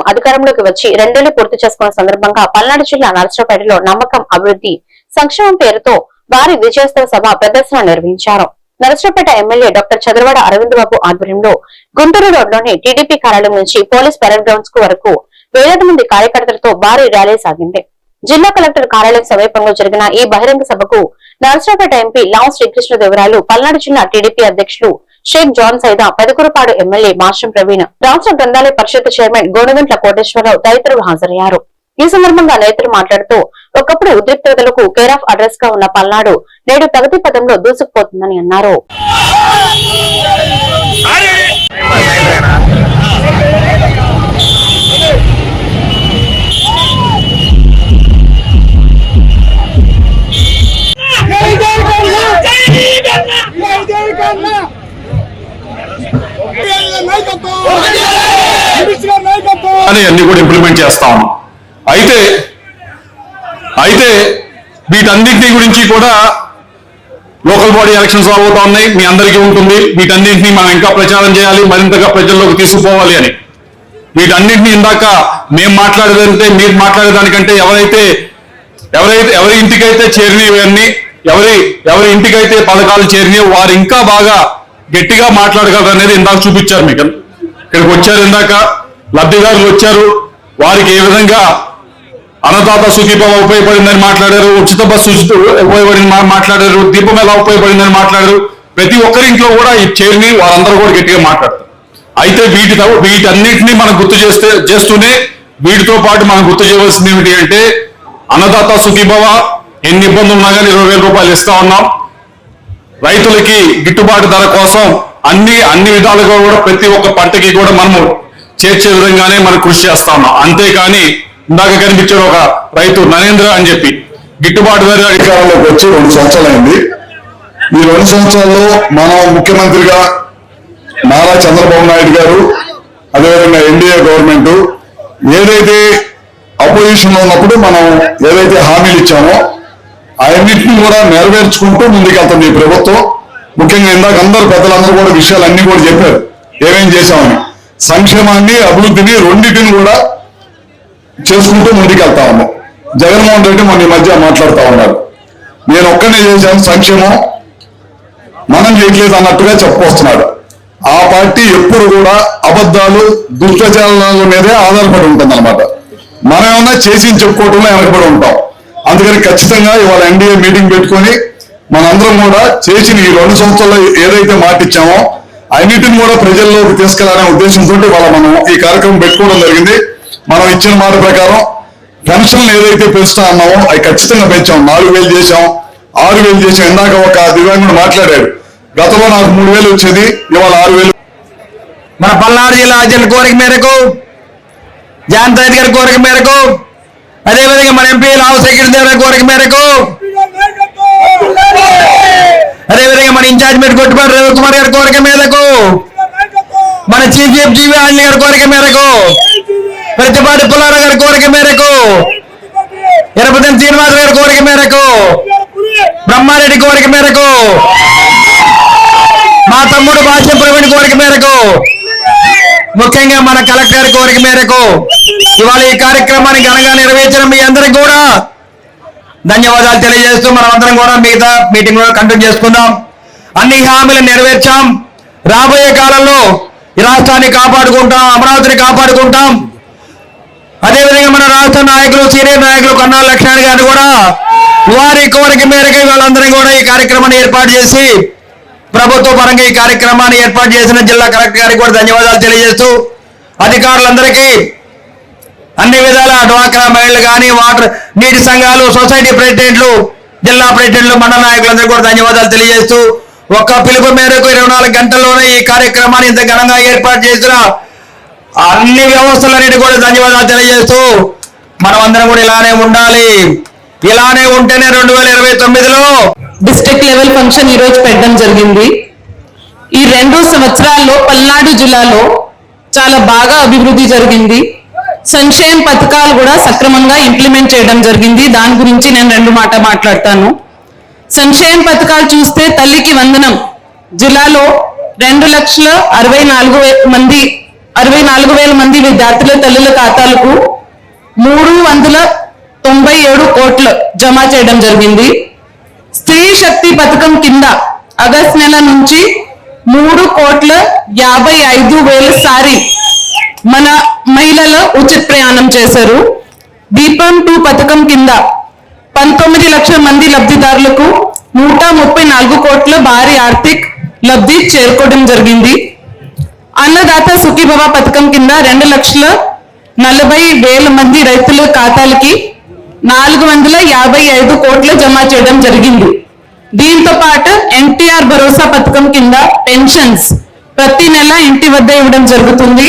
అధికారంలోకి వచ్చి 2 ఏళ్లు పూర్తి చేసుకున్న సందర్భంగా పల్నాడు జిల్లా నరసరావుపేటలో నమ్మకం అభివృద్ధి సంక్షేమం పేరుతో భారీ విజయోత్సవ సభ ప్రదర్శన నిర్వహించారు. నరసరావుపేట ఎమ్మెల్యే డాక్టర్ చంద్రవాడ అరవింద్ బాబు ఆధ్వర్యంలో గుంటూరు రోడ్లోని టీడీపీ కార్యాలయం నుంచి పోలీస్ పరేడ్ గ్రౌండ్స్ కు వరకు వేలాది మంది కార్యకర్తలతో భారీ ర్యాలీ సాగింది. జిల్లా కలెక్టర్ కార్యాలయం సమీపంలో జరిగిన ఈ బహిరంగ సభకు నరసరావుపేట ఎంపీ లావు శ్రీకృష్ణదేవరాయలు, పల్నాడు జిల్లా టీడీపీ అధ్యక్షులు షేక్ జాన్ సైదా, పెదకూరుపాడు ఎమ్మెల్యే మాస్టర్ ప్రవీణ్, రాష్ట్ర గ్రంథాలయ పరిషత్ చైర్మన్ గోనగంట్ల కోటేశ్వరరావు తదితరులు హాజరయ్యారు. ఈ సందర్భంగా నేతలు మాట్లాడుతూ ఒకప్పుడు ఉద్రిక్తతలకు కేర్ ఆఫ్ అడ్రస్ గా ఉన్న పల్నాడు నేడు ప్రగతి పదంలో దూసుకుపోతుందని అన్నారు. అన్ని కూడా ఇంప్లిమెంట్ చేస్తాం. అయితే వీటన్నింటి గురించి కూడా లోకల్ బాడీ ఎలక్షన్స్ రాబోతా ఉన్నాయి. మీ అందరికీ ఉంటుంది. వీటన్నింటినీ మనం ఇంకా ప్రచారం చేయాలి, మరింతగా ప్రజల్లోకి తీసుకుపోవాలి అని. వీటన్నింటినీ ఇందాక మేము మాట్లాడేదంటే మీరు మాట్లాడేదానికంటే ఎవరి ఇంటికైతే చేరినవన్నీ, ఎవరి ఇంటికైతే పథకాలు చేరినాయో వారు ఇంకా బాగా గట్టిగా మాట్లాడగలరు అనేది ఇందాక చూపించారు. మీకు ఇక్కడికి వచ్చారు, ఇందాక లబ్ధిదారులు వచ్చారు, వారికి ఏ విధంగా అన్నదాత సుఖీభవ ఉపయోగపడిందని మాట్లాడారు, ఉచిత బస్సు ఉపయోగపడింది మాట్లాడారు, దీపం ఎలా ఉపయోగపడిందని మాట్లాడారు. ప్రతి ఒక్కరింట్లో కూడా ఈ చేరిని వారందరూ కూడా గట్టిగా మాట్లాడతారు. అయితే వీటన్నిటినీ మనం గుర్తు చేస్తూనే వీటితో పాటు మనం గుర్తు చేయవలసింది ఏమిటి అంటే, అన్నదాత సుఖీభవ ఎన్ని ఇబ్బందులు ఉన్నా కానీ 20,000 రూపాయలు ఇస్తా ఉన్నాం. రైతులకి గిట్టుబాటు ధర కోసం అన్ని విధాలుగా కూడా ప్రతి ఒక్క పంటకి కూడా మనము చేర్చే విధంగానే మనం కృషి చేస్తా ఉన్నాం. అంతేకాని ఇందాక కనిపించిన ఒక రైతు నరేంద్ర అని చెప్పి గిట్టుబాటు ధర అధికారంలోకి వచ్చి 2 సంవత్సరాలైంది. ఈ 2 సంవత్సరాల్లో మనం ముఖ్యమంత్రిగా నారా చంద్రబాబు నాయుడు గారు, అదేవిధంగా ఎన్డీఏ గవర్నమెంట్ ఏదైతే అపోజిషన్ లో ఉన్నప్పుడు మనం ఏదైతే హామీలు ఇచ్చామో అవన్నింటినీ కూడా నెరవేర్చుకుంటూ ముందుకెళ్తుంది ఈ ప్రభుత్వం. ముఖ్యంగా ఇందాక పెద్దలందరూ కూడా విషయాలన్నీ కూడా చెప్పారు ఏమేం చేశామని. సంక్షేమాన్ని, అభివృద్ధిని రెండింటిని కూడా చేసుకుంటూ ముందుకెళ్తా ఉన్నాం. జగన్మోహన్ రెడ్డి మన ఈ మధ్య మాట్లాడుతూ ఉన్నారు, నేను ఒక్కనే చేశాను సంక్షేమం, మనం చేయట్లేదు అన్నట్టుగా చెప్పుకొస్తున్నాడు. ఆ పార్టీ ఎప్పుడు కూడా అబద్ధాలు, దుష్ప్రచారాల మీదే ఆధారపడి ఉంటుంది అనమాట. మనం ఏమన్నా చేసి చెప్పుకోవడంలో వెనకబడి ఉంటాం. అందుకని ఖచ్చితంగా ఇవాళ ఎన్డీఏ మీటింగ్ పెట్టుకొని మనందరం కూడా చేసిన ఈ 2 సంవత్సరాల్లో ఏదైతే మాట ఇచ్చామో అన్నిటిని కూడా ప్రజల్లోకి తీసుకెళ్లాలనే ఉద్దేశంతో ఇవాళ మనం ఈ కార్యక్రమం పెట్టుకోవడం జరిగింది. మనం ఇచ్చిన మాట ప్రకారం పెన్షన్లు ఏదైతే పెంచుతా అన్నామో అవి ఖచ్చితంగా పెంచాం. 4,000 చేశాం, 6,000 చేశాం. ఇందాక ఒక దివ్యాంగుడు మాట్లాడాడు, గతంలో నాకు 3,000 వచ్చేది, ఇవాళ 6,000. మన పల్నాడు జిల్లా అధ్యక్షుల కోరిక మేరకు, జాన్ సైద్ గారి కోరిక మేరకు, అదేవిధంగా మన ఎంపీ లావు శ్రీకృష్ణదేవరాయల కోరిక మేరకు, అదేవిధంగా మన ఇన్ఛార్జ్ మేట్ కొట్టుపాటి రవికుమార్ గారి కోరిక మేరకు, మన చీఫ్ విప్ జీవి ఆంజనేయ గారి కోరిక మేరకు, ప్రతిపాటి పుల్లారావు గారి కోరిక మేరకు, ఎరపతి శ్రీనివాస్ గారి కోరిక మేరకు, బ్రహ్మారెడ్డి కోరిక మేరకు, మా తమ్ముడు భాష్య ప్రవీణ్ కోరిక మేరకు, ముఖ్యంగా మన కలెక్టర్ గారి కోరిక మేరకు ఇవాళ ఈ కార్యక్రమాన్ని ఘనంగా నెరవేర్చిన మీ అందరికి కూడా ధన్యవాదాలు తెలియజేస్తూ మనమందరం కూడా మిగతా మీటింగ్ లో కంటిన్యూ చేసుకుందాం. అన్ని హామీలు నెరవేర్చాం. రాబోయే కాలంలో ఈ రాష్ట్రాన్ని కాపాడుకుంటాం, అమరావతిని కాపాడుకుంటాం. అదేవిధంగా మన రాష్ట్ర నాయకులు, సీనియర్ నాయకులు కన్నాల లక్ష్మణ్ గారిని కూడా వారి కోరిక మేరకు వాళ్ళందరం కూడా ఈ కార్యక్రమాన్ని ఏర్పాటు చేసి ప్రభుత్వ పరంగా ఈ కార్యక్రమాన్ని ఏర్పాటు చేసిన జిల్లా కలెక్టర్ గారికి కూడా ధన్యవాదాలు తెలియజేస్తూ అధికారులందరికీ అన్ని విధాల డ్వాక్రా మహిళలు కానీ, వాటర్ నీటి సంఘాలు, సొసైటీ ప్రెసిడెంట్లు, జిల్లా ప్రెసిడెంట్లు, మండల నాయకులందరికీ కూడా ధన్యవాదాలు తెలియజేస్తూ ఒక్క పిలుపు మేరకు 24 గంటల్లోనే ఈ కార్యక్రమాన్ని ఇంత ఘనంగా ఏర్పాటు చేసిన అన్ని వ్యవస్థలన్నిటి కూడా ధన్యవాదాలు తెలియజేస్తూ మనం అందరం కూడా ఇలానే ఉండాలి. ఇలానే ఉంటేనే 2029లో డిస్ట్రిక్ట్ లెవెల్ ఫంక్షన్ ఈ రోజు పెట్టడం జరిగింది. ఈ 2 సంవత్సరాల్లో పల్నాడు జిల్లాలో చాలా బాగా అభివృద్ధి జరిగింది. సంక్షేమ పథకాలు కూడా సక్రమంగా ఇంప్లిమెంట్ చేయడం జరిగింది. దాని గురించి నేను 2 మాట్లాడతాను. సంక్షేమ పథకాలు చూస్తే తల్లికి వందనం జిల్లాలో 2,64,000 మంది 64,000 మంది విద్యార్థుల తల్లుల ఖాతాలకు 397 కోట్లు జమ చేయడం జరిగింది. స్త్రీ శక్తి పథకం కింద ఆగస్టు నెల నుంచి 3,55,000 సారి మన మహిళలు ఉచిత ప్రయాణం చేశారు. దీపం 2 పథకం కింద 19 లక్షల మంది లబ్ధిదారులకు 134 కోట్ల భారీ ఆర్థిక లబ్ధి చేరుకోవడం జరిగింది. అన్నదాత సుఖీభవ పథకం కింద 2,40,000 మంది రైతుల ఖాతాలకి 455 కోట్లు జమ చేయడం జరిగింది. దీంతో పాటు ఎన్టీఆర్ భరోసా పథకం కింద పెన్షన్స్ ప్రతి నెల ఇంటి వద్ద ఇవ్వడం జరుగుతుంది.